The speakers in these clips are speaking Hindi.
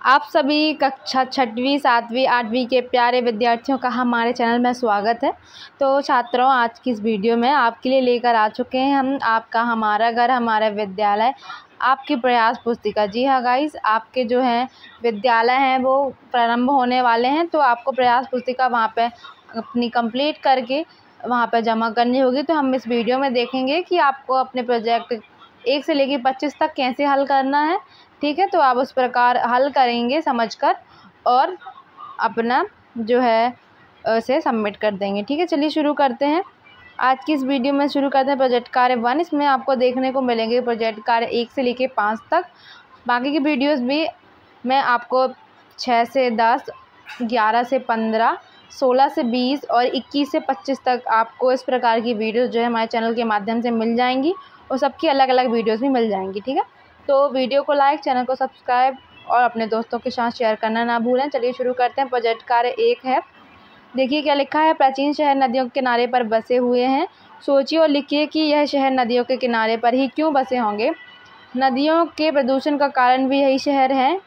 आप सभी कक्षा 6वीं 7वीं 8वीं के प्यारे विद्यार्थियों का हमारे चैनल में स्वागत है। तो छात्रों, आज की इस वीडियो में आपके लिए लेकर आ चुके हैं हम आपका हमारा घर हमारा विद्यालय आपकी प्रयास पुस्तिका। जी हाँ गाइस, आपके जो हैं विद्यालय हैं वो प्रारंभ होने वाले हैं, तो आपको प्रयास पुस्तिका वहाँ पे अपनी कंप्लीट करके वहाँ पर जमा करनी होगी। तो हम इस वीडियो में देखेंगे कि आपको अपने प्रोजेक्ट 1 से लेकर 25 तक कैसे हल करना है। ठीक है, तो आप उस प्रकार हल करेंगे समझकर और अपना जो है उसे सबमिट कर देंगे। ठीक है, चलिए शुरू करते हैं। आज की इस वीडियो में शुरू करते हैं प्रोजेक्ट कार्य 1। इसमें आपको देखने को मिलेंगे प्रोजेक्ट कार्य 1 से लेकर 5 तक। बाकी की वीडियोस भी मैं आपको 6 से 10, 11 से 15, 16 से 20 और 21 से 25 तक आपको इस प्रकार की वीडियोस जो है हमारे चैनल के माध्यम से मिल जाएंगी और सबकी अलग अलग वीडियोस भी मिल जाएंगी। ठीक है, तो वीडियो को लाइक, चैनल को सब्सक्राइब और अपने दोस्तों के साथ शेयर करना ना भूलें। चलिए शुरू करते हैं। प्रोजेक्ट कार्य 1 है। देखिए क्या लिखा है। प्राचीन शहर नदियों के किनारे पर बसे हुए हैं। सोचिए और लिखिए कि यह शहर नदियों के किनारे पर ही क्यों बसे होंगे। नदियों के प्रदूषण का कारण भी यही शहर है।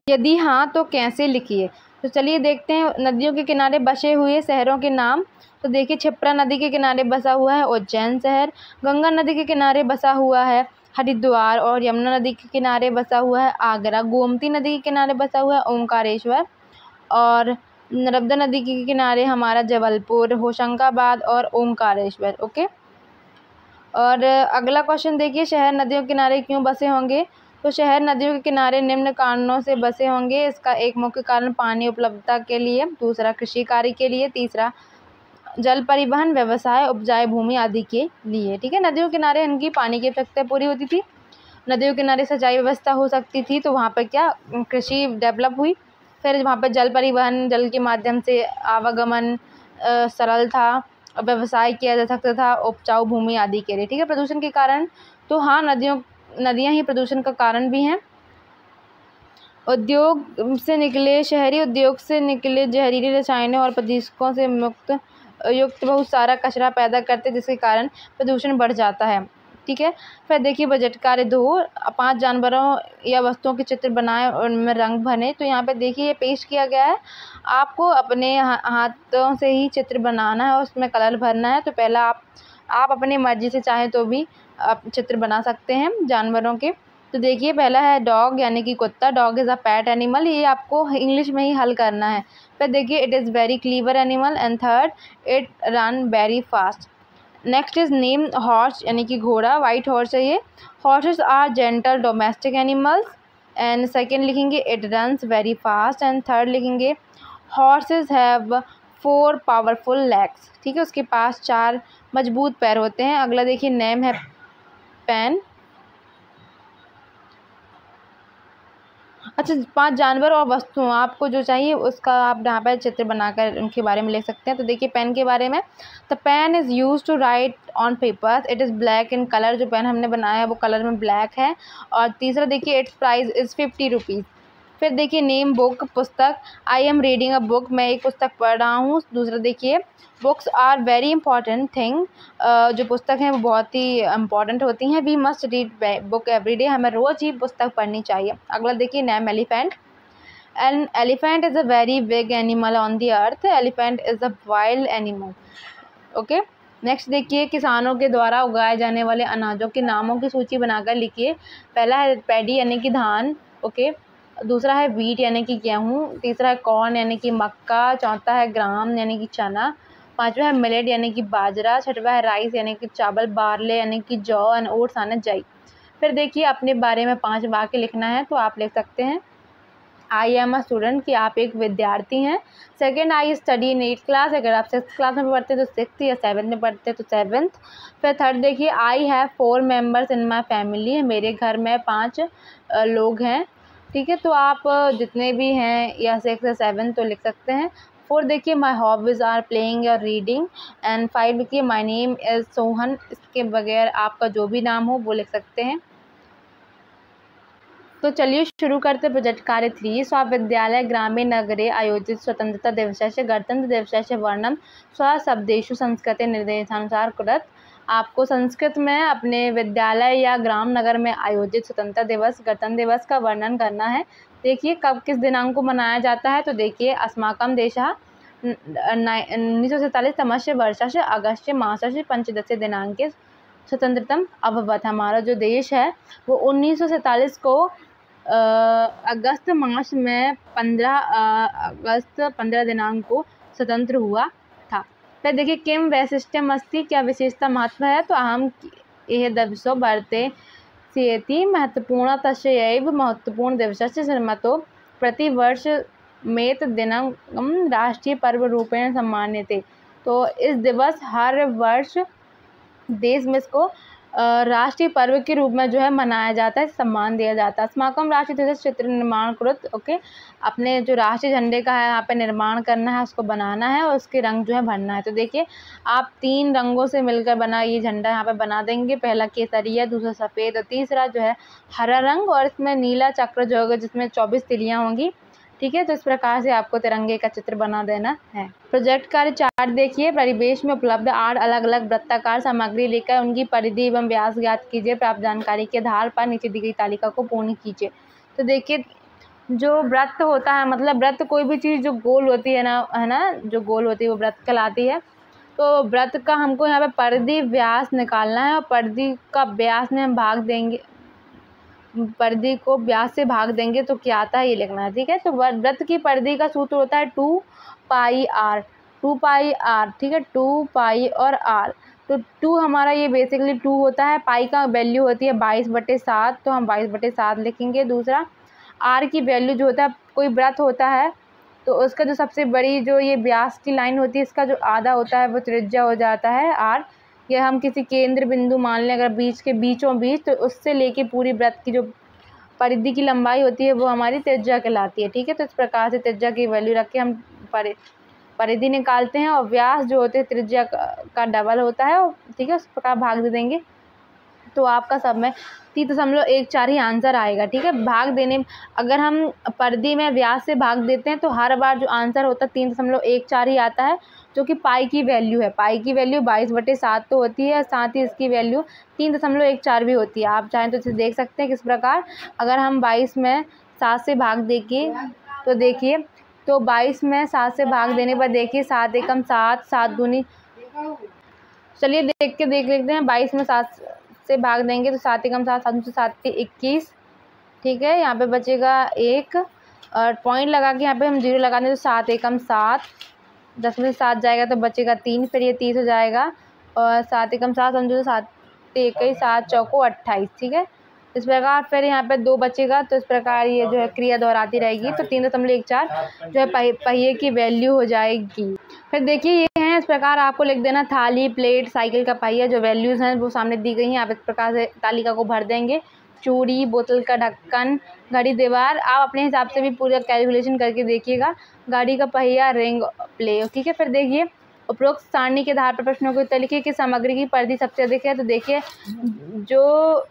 यदि हाँ तो कैसे, लिखिए। तो चलिए देखते हैं नदियों के किनारे बसे हुए शहरों के नाम। तो देखिए, क्षिप्रा नदी के किनारे बसा हुआ है उज्जैन शहर। गंगा नदी के किनारे बसा हुआ है हरिद्वार और यमुना नदी के किनारे बसा हुआ है आगरा। गोमती नदी के किनारे बसा हुआ है ओंकारेश्वर और नर्मदा नदी के किनारे हमारा जबलपुर, होशंगाबाद और ओंकारेश्वर। ओके, और अगला क्वेश्चन देखिए, शहर नदियों के किनारे क्यों बसे होंगे। तो शहर नदियों के किनारे निम्न कारणों से बसे होंगे। इसका एक मुख्य कारण पानी उपलब्धता के लिए, दूसरा कृषि कार्य के लिए, तीसरा जल परिवहन, व्यवसाय, उपजाऊ भूमि आदि के लिए। ठीक है, नदियों के किनारे इनकी पानी की आवश्यकता पूरी होती थी। नदियों के किनारे सिंचाई व्यवस्था हो सकती थी, तो वहाँ पर क्या कृषि डेवलप हुई। फिर वहाँ पर जल परिवहन, जल के माध्यम से आवागमन सरल था, व्यवसाय किया जा सकता था, उपजाऊ भूमि आदि के लिए। ठीक है, प्रदूषण के कारण, तो हाँ नदियाँ ही प्रदूषण का कारण भी हैं। उद्योग से निकले शहरी उद्योग से निकले जहरीले रसायनों और प्रदूषकों से युक्त बहुत सारा कचरा पैदा करते, जिसके कारण प्रदूषण बढ़ जाता है। ठीक है, फिर देखिए बजट कार्य 2, 5 जानवरों या वस्तुओं के चित्र बनाए और उनमें रंग भरे। तो यहाँ पे देखिए ये पेश किया गया है। आपको अपने हाथों से ही चित्र बनाना है और उसमें कलर भरना है। तो पहला आप अपनी मर्जी से चाहें तो भी आप चित्र बना सकते हैं जानवरों के। तो देखिए पहला है डॉग यानी कि कुत्ता। Dog is a PAT animal. ये आपको इंग्लिश में ही हल करना है। फिर देखिए it is very clever animal and third it run very fast. Next is name horse यानी कि घोड़ा। वाइट हॉर्स है ये। Horses are gentle domestic animals. And second लिखेंगे it runs very fast. And third लिखेंगे हॉर्सेस हैव 4 पावरफुल लेग्स। ठीक है, उसके पास 4 मजबूत पैर होते हैं। अगला देखिए नेम है पेन। अच्छा, 5 जानवर और वस्तुओं आपको जो चाहिए उसका आप यहाँ पर चित्र बनाकर उनके बारे में लिख सकते हैं। तो देखिए पेन के बारे में, the pen is use to write on papers. It is black in colour. जो पेन हमने बनाया है वो कलर में ब्लैक है। और तीसरा देखिए इट्स प्राइस इज़ 50 रुपीज़। फिर देखिए नेम बुक, पुस्तक। I am reading a book. मैं एक पुस्तक पढ़ रहा हूँ। दूसरा देखिए books are very important thing. जो पुस्तक हैं वो बहुत ही इंपॉर्टेंट होती हैं। We must read book every day. हमें रोज़ ही पुस्तक पढ़नी चाहिए। अगला देखिए name elephant. An elephant is a very big animal on the earth. Elephant is a wild animal. Okay, next देखिए किसानों के द्वारा उगाए जाने वाले अनाजों के नामों की सूची बनाकर लिखिए। पहला है पैडी यानी कि धान। ओके, दूसरा है वीट यानी कि गेहूँ। तीसरा है कॉर्न यानी कि मक्का। चौथा है ग्राम यानी कि चना। पांचवा है मिलेट यानी कि बाजरा। छठवा है राइस यानी कि चावल। बार्ले यानी कि जौ एंड ओट्स यानी जई। फिर देखिए अपने बारे में 5 वाक्य लिखना है, तो आप लिख सकते हैं आई एम अ स्टूडेंट कि आप एक विद्यार्थी हैं। Second, I study in 8th class. अगर आप 6th क्लास में पढ़ते हैं तो 6th, या 7th में पढ़ते हैं तो 7th। फिर थर्ड देखिए I have 4 members in my family. मेरे घर में 5 लोग हैं। ठीक है, तो आप जितने भी हैं या 6 या 7 तो लिख सकते हैं। 4 देखिए माई हॉबीज़ आर प्लेइंग और रीडिंग। एंड 5 देखिए माई नेम इज़ सोहन। इसके बगैर आपका जो भी नाम हो वो लिख सकते हैं। तो चलिए शुरू करते प्रोजेक्ट कार्य 3। स्वाविद्यालय ग्रामीण नगरे आयोजित स्वतंत्रता दिवसस्य गणतंत्र दिवसस्य वर्णम स्वशब्देषु संस्कृते निर्देशानुसार कुरत। आपको संस्कृत में अपने विद्यालय या ग्राम नगर में आयोजित स्वतंत्रता दिवस, गणतंत्र दिवस का वर्णन करना है। देखिए कब किस दिनांक को मनाया जाता है, तो देखिए अस्माकं देशः 1947 तमस्य वर्षस्य अगस्य मासस्य पंचदश दिनांके स्वतंत्रतम अभवत्। हमारा जो देश है वो 1947 को अगस्त मास में 15 दिनांक को स्वतंत्र हुआ था। फिर देखिए किम वैशिष्ट्यम अस्ति, क्या विशेषता महत्व है, तो अहम यह दिवसो वर्ते सेति महत्वपूर्ण तस्यैव महत्वपूर्ण दिवसस्य श्रीमतो प्रतिवर्ष मेत दिनम राष्ट्रीय पर्व रूपेण सम्मान्यते। तो इस दिवस हर वर्ष देश में इसको राष्ट्रीय पर्व के रूप में जो है मनाया जाता है, सम्मान दिया जाता है। अस्माकं राष्ट्रीय ध्वजस्य चित्र निर्माण कृत, ओके, अपने जो राष्ट्रीय झंडे का है यहाँ पे निर्माण करना है, उसको बनाना है और उसके रंग जो है भरना है। तो देखिए आप 3 रंगों से मिलकर बना ये झंडा यहाँ पे बना देंगे। पहला केसरिया, दूसरा सफ़ेद और तीसरा जो है हरा रंग, और इसमें नीला चक्र जो होगा जिसमें 24 तिलियाँ होंगी। ठीक है, तो इस प्रकार से आपको तिरंगे का चित्र बना देना है। प्रोजेक्ट कार्य चार्ट देखिए, परिवेश में उपलब्ध 8 अलग अलग वृत्ताकार सामग्री लेकर उनकी परिधि एवं व्यास ज्ञात कीजिए। प्राप्त जानकारी के आधार पर नीचे दी गई तालिका को पूर्ण कीजिए। तो देखिए जो वृत्त होता है, मतलब वृत्त कोई भी चीज़ जो गोल होती है ना, जो गोल होती है वो वृत्त कहलाती है। तो वृत्त का हमको यहाँ पे परिधि व्यास निकालना है और परिधि का व्यास में हम भाग देंगे, परिधि को व्यास से भाग देंगे तो क्या आता है ये लिखना है। ठीक है, तो वृत्त की परिधि का सूत्र होता है 2 पाई r, 2 पाई r। ठीक है, 2 पाई और r, तो 2 हमारा ये बेसिकली 2 होता है। पाई का वैल्यू होती है 22/7, तो हम 22/7 लिखेंगे। दूसरा r की वैल्यू जो होता है, कोई वृत्त होता है तो उसका जो सबसे बड़ी जो ये व्यास की लाइन होती है, इसका जो आधा होता है वो त्रिज्या हो जाता है r। या हम किसी केंद्र बिंदु मान लें अगर बीच के बीचों बीच, तो उससे लेके पूरी वृत्त की जो परिधि की लंबाई होती है वो हमारी त्रिज्या कहलाती है। ठीक है, तो इस प्रकार से त्रिज्या की वैल्यू रख के हम परिधि निकालते हैं और व्यास जो होते हैं त्रिज्या का डबल होता है। और ठीक है, उस प्रकार भाग दे देंगे तो आपका सब में 3.14 ही आंसर आएगा। ठीक है, भाग देने अगर हम परिधि में व्यास से भाग देते हैं तो हर बार जो आंसर होता है 3.14 ही आता है, जो कि पाई की वैल्यू है। पाई की वैल्यू 22/7 तो होती है, साथ ही इसकी वैल्यू 3.14 भी होती है। आप चाहें तो इसे देख सकते हैं किस प्रकार। अगर हम 22 में 7 से भाग देंगे तो देखिए, तो 22 में 7 से भाग देने पर देखिए 7 एकम 7, 7 दूनी, चलिए देख लेते हैं। 22 में 7 से भाग देंगे तो 7 एकम 7, 7 दूनी 7 21। ठीक है, यहाँ पे बचेगा 1 और पॉइंट लगा के यहाँ पे हम 0 लगा दें तो 7 एकम 7, 10 में 7 जाएगा तो बचेगा 3, फिर ये 30 हो जाएगा और 7 एकम 7 समझो 7 21, 7 चौको 28। ठीक है, इस प्रकार फिर यहाँ पे 2 बचेगा, तो इस प्रकार ये जो है क्रिया दोहराती रहेगी। तो 3.14 जो है पहिए की वैल्यू हो जाएगी। फिर देखिए ये हैं, इस प्रकार आपको लिख देना थाली, प्लेट, साइकिल का पहिया, जो वैल्यूज़ हैं वो सामने दी गई हैं। आप इस प्रकार से तालिका को भर देंगे। चूड़ी, बोतल का ढक्कन, घड़ी, दीवार, आप अपने हिसाब से भी पूरा कैलकुलेशन करके देखिएगा। गाड़ी का पहिया, रिंग, प्ले। ठीक है, फिर देखिए उपरोक्त सारणी के आधार पर प्रश्नों के उत्तर लिखिए कि सामग्री की परिधि सबसे अधिक है। तो देखिए जो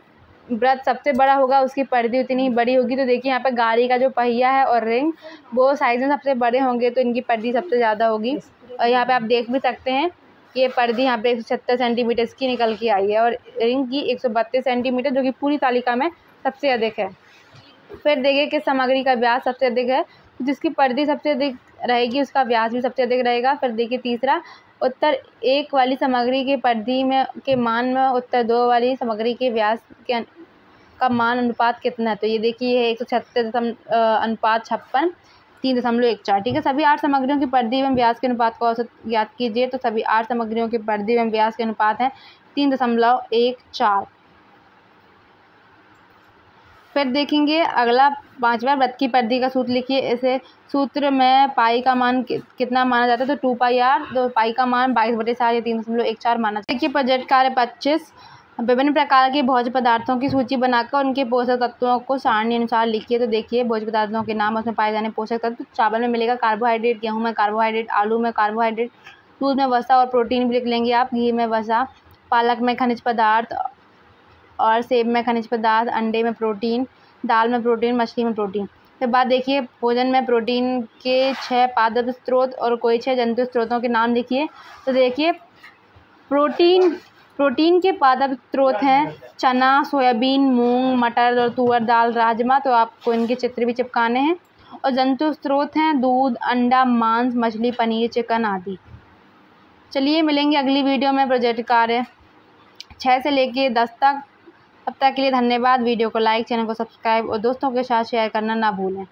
वृत्त सबसे बड़ा होगा उसकी परिधि उतनी ही बड़ी होगी। तो देखिए यहाँ पर गाड़ी का जो पहिया है और रिंग वो साइज में सबसे बड़े होंगे तो इनकी परिधि सबसे ज़्यादा होगी। और यहाँ पे आप देख भी सकते हैं कि ये परिधि यहाँ पे 176 सेंटीमीटर की निकल के आई है और रिंग की 132 सेंटीमीटर, जो कि पूरी तालिका में सबसे अधिक है। फिर देखिए कि सामग्री का व्यास सबसे अधिक है, जिसकी परिधि सबसे अधिक रहेगी उसका व्यास भी सबसे अधिक रहेगा। फिर देखिए तीसरा, उत्तर 1 वाली सामग्री की परिधि में के मान में उत्तर 2 वाली सामग्री के व्यास के का मान अनुपात कितना है। तो ये देखिए ये 136 अनुपात 56, 3.14। ठीक है, सभी 8 सामग्रियों की परिधि एवं व्यास के अनुपात को औसत ज्ञात कीजिए। तो सभी 8 सामग्रियों की परिधि एवं व्यास के अनुपात है 3.14। फिर देखेंगे अगला 5वां, वृत्त की परिधि का सूत्र लिखिए। इसे सूत्र में पाई का मान कितना माना जाता है, तो 2 पाई r, तो पाई का मान 22/7 या 3.14 माना। देखिए प्रोजेक्ट कार्य 25, विभिन्न प्रकार के भोज्य पदार्थों की सूची बनाकर उनके पोषक तत्वों को सारणी अनुसार लिखिए। तो देखिए भोज्य पदार्थों के नाम, उसमें पाए जाने पोषक तत्व। चावल में मिलेगा कार्बोहाइड्रेट, गेहूं में कार्बोहाइड्रेट, आलू में कार्बोहाइड्रेट, दूध में वसा और प्रोटीन भी लिख लेंगे आप, घी में वसा, पालक में खनिज पदार्थ और सेब में खनिज पदार्थ, अंडे में प्रोटीन, दाल में प्रोटीन, मछली में प्रोटीन। फिर बात देखिए भोजन में प्रोटीन के 6 पादप स्रोत और कोई 6 जंतु स्रोतों के नाम लिखिए। तो देखिए प्रोटीन प्रोटीन के पादप स्रोत हैं चना, सोयाबीन, मूंग, मटर और तुअर दाल, राजमा, तो आपको इनके चित्र भी चिपकाने हैं। और जंतु स्रोत हैं दूध, अंडा, मांस, मछली, पनीर, चिकन आदि। चलिए मिलेंगे अगली वीडियो में प्रोजेक्ट कार्य 6 से लेके 10 तक। तब तक के लिए धन्यवाद। वीडियो को लाइक, चैनल को सब्सक्राइब और दोस्तों के साथ शेयर करना ना भूलें।